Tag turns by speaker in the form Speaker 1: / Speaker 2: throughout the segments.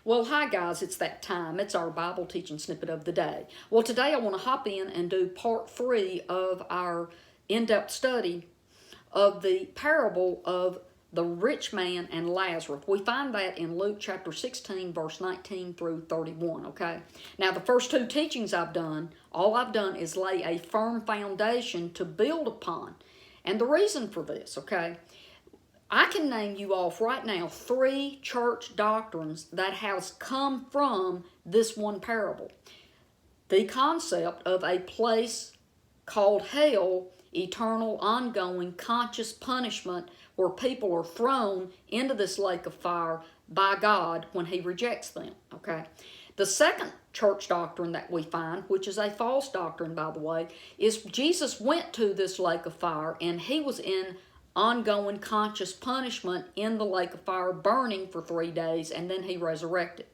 Speaker 1: Well, hi guys, it's that time. It's our Bible teaching snippet of the day. Well, today I want to hop in and do part 3 of our in-depth study of the parable of the rich man and Lazarus. We find that in Luke chapter 16, verse 19 through 31, okay? Now, the first 2 teachings all I've done is lay a firm foundation to build upon. And the reason for this, okay? I can name you off right now 3 church doctrines that has come from this one parable. The concept of a place called hell, eternal, ongoing, conscious punishment where people are thrown into this lake of fire by God when He rejects them, okay? The second church doctrine that we find, which is a false doctrine, by the way, is Jesus went to this lake of fire and He was in ongoing conscious punishment in the lake of fire, burning for 3 days, and then He resurrected.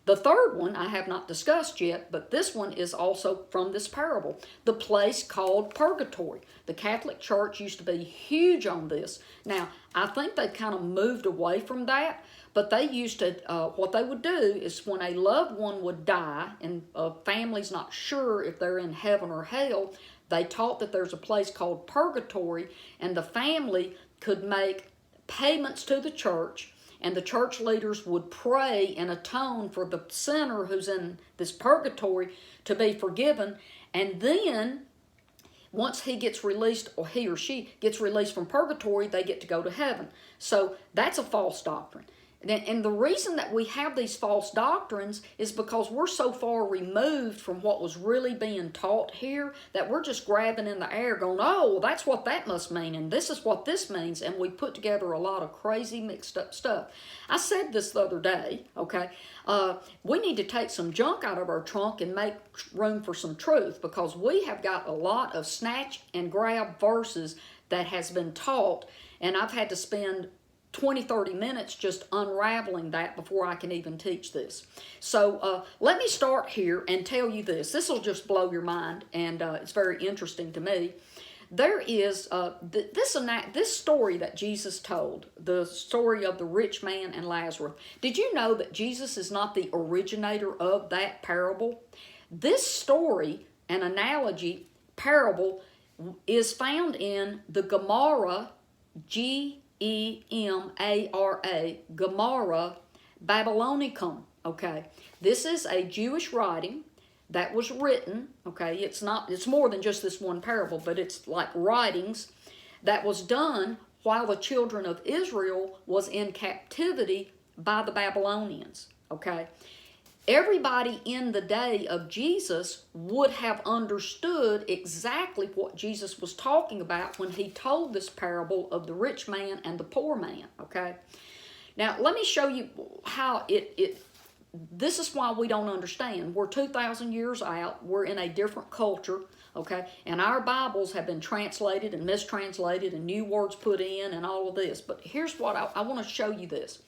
Speaker 1: The third one I have not discussed yet, but this one is also from this parable, the place called purgatory. The Catholic Church used to be huge on this. Now, I think they've kind of moved away from that, but they used to, what they would do is when a loved one would die and a family's not sure if they're in heaven or hell, they taught that there's a place called purgatory, and the family could make payments to the church, and the church leaders would pray and atone for the sinner who's in this purgatory to be forgiven. And then, once he gets released, or he or she gets released from purgatory, they get to go to heaven. So that's a false doctrine. And the reason that we have these false doctrines is because we're so far removed from what was really being taught here that we're just grabbing in the air going, oh, well, that's what that must mean, and this is what this means, and we put together a lot of crazy mixed up stuff. I said this the other day, okay, we need to take some junk out of our trunk and make room for some truth, because we have got a lot of snatch and grab verses that has been taught, and I've had to spend 20-30 minutes just unraveling that before I can even teach this. So let me start here and tell you this. This will just blow your mind, and it's very interesting to me. There is this story that Jesus told, the story of the rich man and Lazarus. Did you know that Jesus is not the originator of that parable? This story, an analogy, parable, is found in the Gemara, Gemara, Gemara Babylonicum, okay? This is a Jewish writing that was written, okay? It's more than just this one parable, but it's like writings that was done while the children of Israel was in captivity by the Babylonians, okay? Everybody in the day of Jesus would have understood exactly what Jesus was talking about when He told this parable of the rich man and the poor man, okay? Now, let me show you how this is why we don't understand. We're 2,000 years out. We're in a different culture, okay? And our Bibles have been translated and mistranslated and new words put in and all of this. But here's what I want to show you this.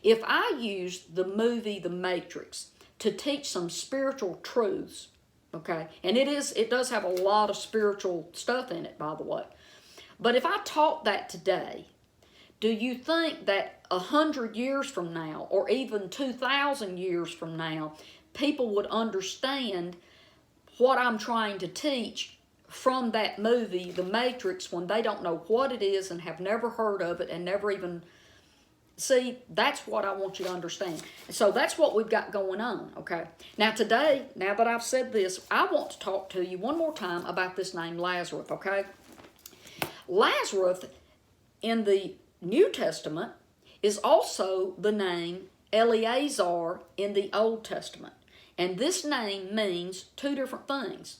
Speaker 1: If I used the movie The Matrix to teach some spiritual truths, okay? And it does have a lot of spiritual stuff in it, by the way. But if I taught that today, do you think that 100 years from now, or even 2,000 years from now, people would understand what I'm trying to teach from that movie, The Matrix, when they don't know what it is and have never heard of it and never even... See, that's what I want you to understand. So that's what we've got going on, okay? Now today, now that I've said this, I want to talk to you one more time about this name Lazarus, okay? Lazarus in the New Testament is also the name Eleazar in the Old Testament. And this name means 2 different things.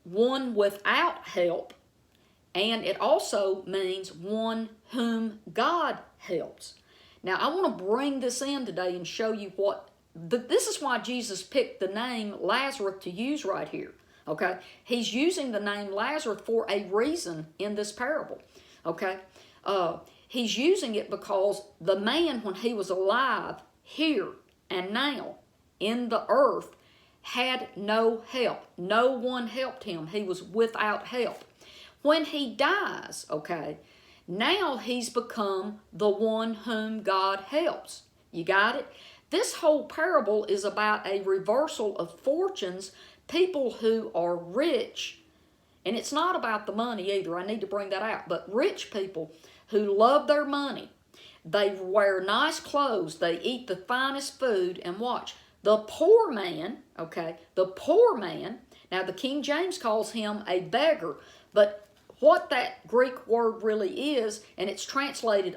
Speaker 1: One without help, and it also means one whom God helps. Now, I want to bring this in today and show you this is why Jesus picked the name Lazarus to use right here, okay? He's using the name Lazarus for a reason in this parable, okay? He's using it because the man, when he was alive, here and now, in the earth, had no help. No one helped him. He was without help. When he dies, okay, now he's become the one whom God helps. You got it? This whole parable is about a reversal of fortunes, people who are rich, and it's not about the money either, I need to bring that out, but rich people who love their money. They wear nice clothes, they eat the finest food, and watch. The poor man, okay, the poor man, now the King James calls him a beggar, but what that Greek word really is, and it's translated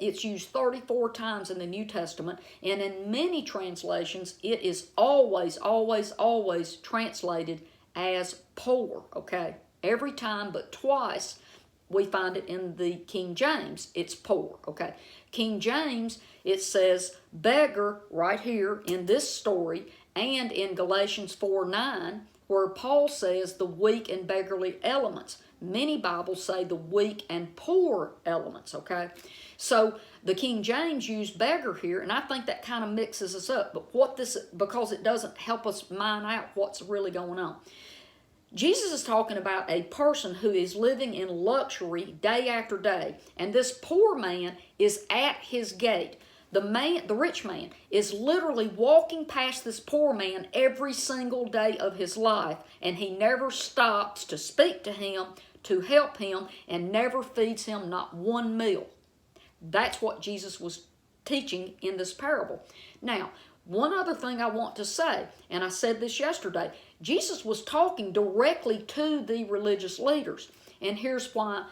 Speaker 1: it's used 34 times in the New Testament, and in many translations, it is always, always, always translated as poor, okay? Every time but twice, we find it in the King James, it's poor, okay? King James, it says beggar right here in this story, and in Galatians 4:9, where Paul says the weak and beggarly elements. Many Bibles say the weak and poor elements, okay? So the King James used beggar here, and I think that kind of mixes us up. But because it doesn't help us mine out what's really going on. Jesus is talking about a person who is living in luxury day after day, and this poor man is at his gate. The rich man, is literally walking past this poor man every single day of his life, and he never stops to speak to him, to help him, and never feeds him not one meal. That's what Jesus was teaching in this parable. Now, one other thing I want to say, and I said this yesterday, Jesus was talking directly to the religious leaders, and here's why.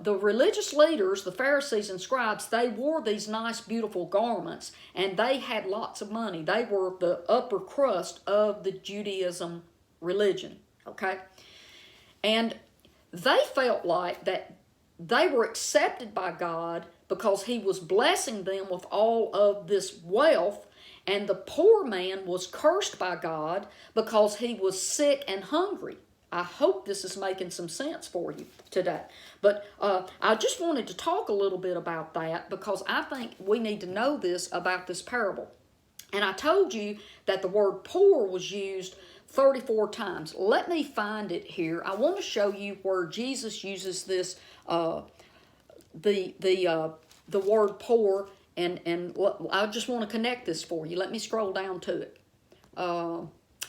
Speaker 1: The religious leaders, the Pharisees and scribes, they wore these nice, beautiful garments, and they had lots of money. They were the upper crust of the Judaism religion, okay? And they felt like that they were accepted by God because he was blessing them with all of this wealth, and the poor man was cursed by God because he was sick and hungry. I hope this is making some sense for you today. But I just wanted to talk a little bit about that because I think we need to know this about this parable. And I told you that the word poor was used 34 times. Let me find it here. I want to show you where Jesus uses this, the word poor, and I just want to connect this for you. Let me scroll down to it.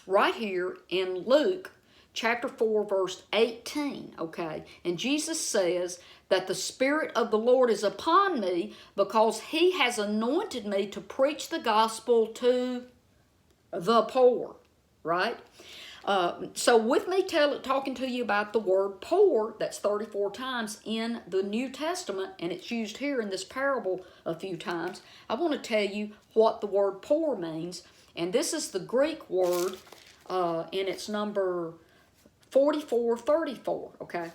Speaker 1: Right here in Luke, chapter 4, verse 18, okay? And Jesus says that the Spirit of the Lord is upon me because he has anointed me to preach the gospel to the poor, right? So with me talking to you about the word poor, that's 34 times in the New Testament, and it's used here in this parable a few times, I want to tell you what the word poor means. And this is the Greek word, and it's number 4434, okay?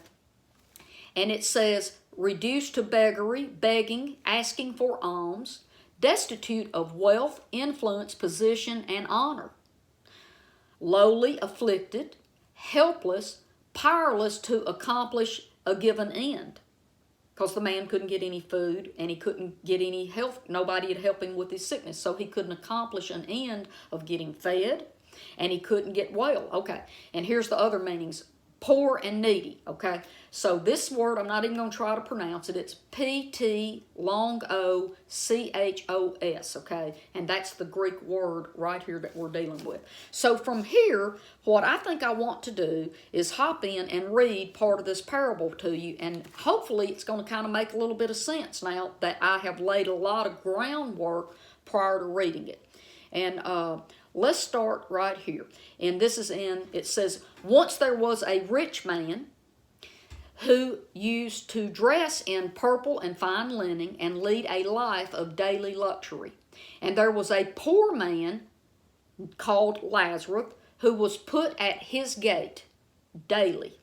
Speaker 1: And it says, reduced to beggary, begging, asking for alms, destitute of wealth, influence, position, and honor, lowly, afflicted, helpless, powerless to accomplish a given end. Because the man couldn't get any food, and he couldn't get any help. Nobody would help him with his sickness, so he couldn't accomplish an end of getting fed, and he couldn't get well. Okay, and here's the other meanings. Poor and needy, okay? So this word, I'm not even going to try to pronounce it. It's P-T long O-C-H-O-S, okay? And that's the Greek word right here that we're dealing with. So from here, what I think I want to do is hop in and read part of this parable to you, and hopefully it's going to kind of make a little bit of sense now that I have laid a lot of groundwork prior to reading it. And let's start right here. And this is it says, once there was a rich man who used to dress in purple and fine linen and lead a life of daily luxury. And there was a poor man called Lazarus who was put at his gate daily.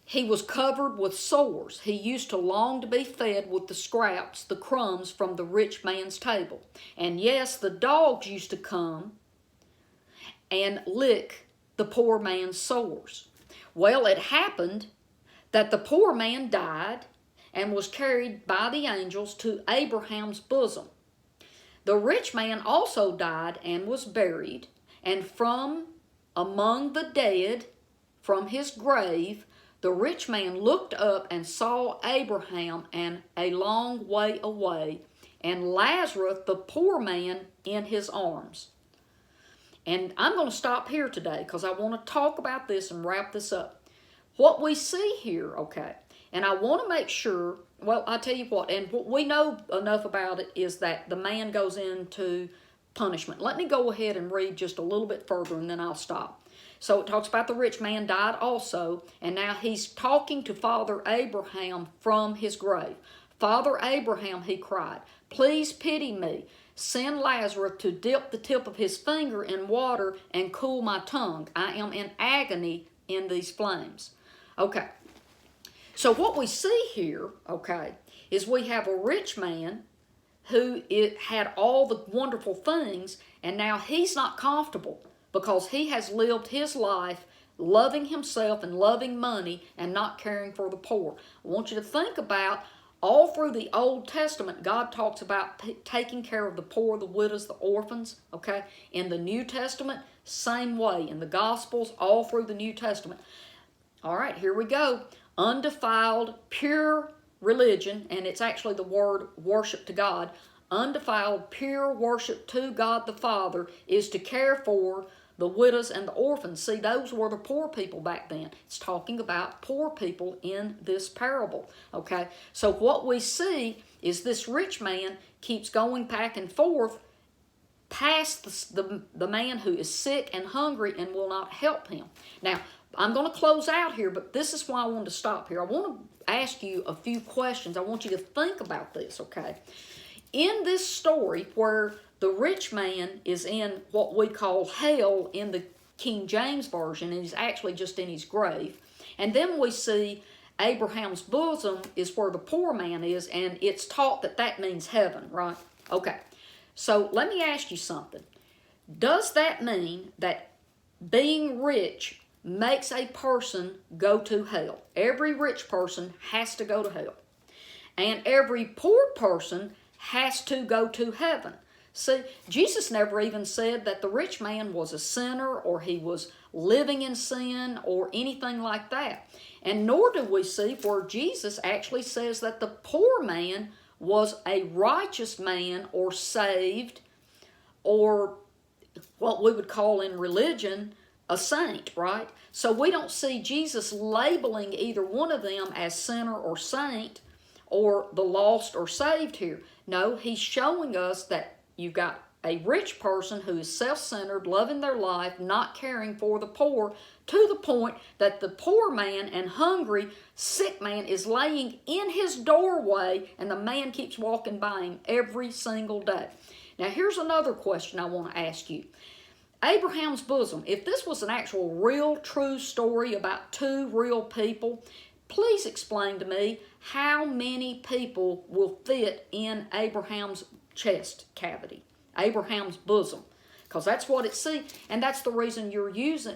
Speaker 1: He was covered with sores. He used to long to be fed with the scraps, the crumbs from the rich man's table. And yes, the dogs used to come and lick the poor man's sores. Well, it happened that the poor man died and was carried by the angels to Abraham's bosom. The rich man also died and was buried, and from among the dead, from his grave, the rich man looked up and saw Abraham and a long way away and Lazarus, the poor man, in his arms. And I'm going to stop here today because I want to talk about this and wrap this up. What we see here, okay, and I want to make sure, well, I'll tell you what, and what we know enough about it is that the man goes into punishment. Let me go ahead and read just a little bit further and then I'll stop. So it talks about the rich man died also, and now he's talking to Father Abraham from his grave. Father Abraham, he cried, please pity me. Send Lazarus to dip the tip of his finger in water and cool my tongue. I am in agony in these flames. Okay, so what we see here, okay, is we have a rich man who had all the wonderful things, and now he's not comfortable because he has lived his life loving himself and loving money and not caring for the poor. I want you to think about all through the Old Testament, God talks about taking care of the poor, the widows, the orphans, okay? In the New Testament, same way. In the Gospels, all through the New Testament. All right, here we go. Undefiled, pure religion, and it's actually the word worship to God. Undefiled, pure worship to God the Father is to care for the widows and the orphans. See, those were the poor people back then. It's talking about poor people in this parable, okay? So what we see is this rich man keeps going back and forth past the man who is sick and hungry and will not help him. Now, I'm going to close out here, but this is why I wanted to stop here. I want to ask you a few questions. I want you to think about this, okay? In this story where the rich man is in what we call hell in the King James Version, and he's actually just in his grave. And then we see Abraham's bosom is where the poor man is, and it's taught that that means heaven, right? Okay, so let me ask you something. Does that mean that being rich makes a person go to hell? Every rich person has to go to hell. And every poor person has to go to heaven. See, Jesus never even said that the rich man was a sinner or he was living in sin or anything like that. And nor do we see where Jesus actually says that the poor man was a righteous man or saved or what we would call in religion a saint, right? So we don't see Jesus labeling either one of them as sinner or saint or the lost or saved here. No, he's showing us that you've got a rich person who is self-centered, loving their life, not caring for the poor, to the point that the poor man and hungry, sick man is laying in his doorway and the man keeps walking by him every single day. Now here's another question I want to ask you. Abraham's bosom, if this was an actual real true story about two real people, please explain to me how many people will fit in Abraham's chest cavity, Abraham's bosom, because that's what it see, and that's the reason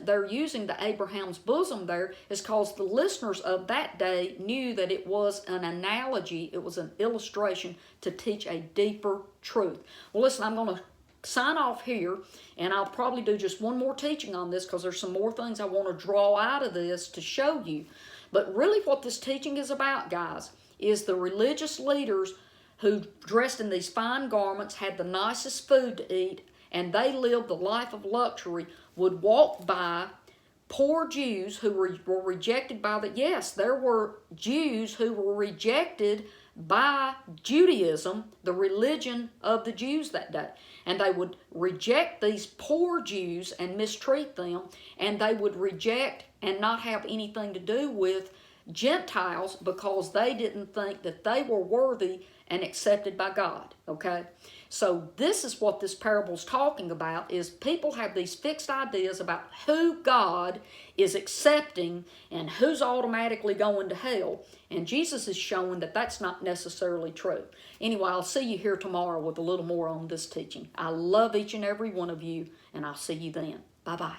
Speaker 1: they're using the Abraham's bosom there, is because the listeners of that day knew that it was an analogy, it was an illustration to teach a deeper truth. Well, listen, I'm going to sign off here, and I'll probably do just one more teaching on this because there's some more things I want to draw out of this to show you. But really what this teaching is about, guys, is the religious leaders who dressed in these fine garments, had the nicest food to eat, and they lived the life of luxury, would walk by poor Jews who were rejected by yes, there were Jews who were rejected by Judaism, the religion of the Jews that day. And they would reject these poor Jews and mistreat them, and they would reject and not have anything to do with Gentiles because they didn't think that they were worthy and accepted by God, okay? So this is what this parable is talking about, is people have these fixed ideas about who God is accepting and who's automatically going to hell, and Jesus is showing that that's not necessarily true. Anyway, I'll see you here tomorrow with a little more on this teaching. I love each and every one of you, and I'll see you then. Bye-bye.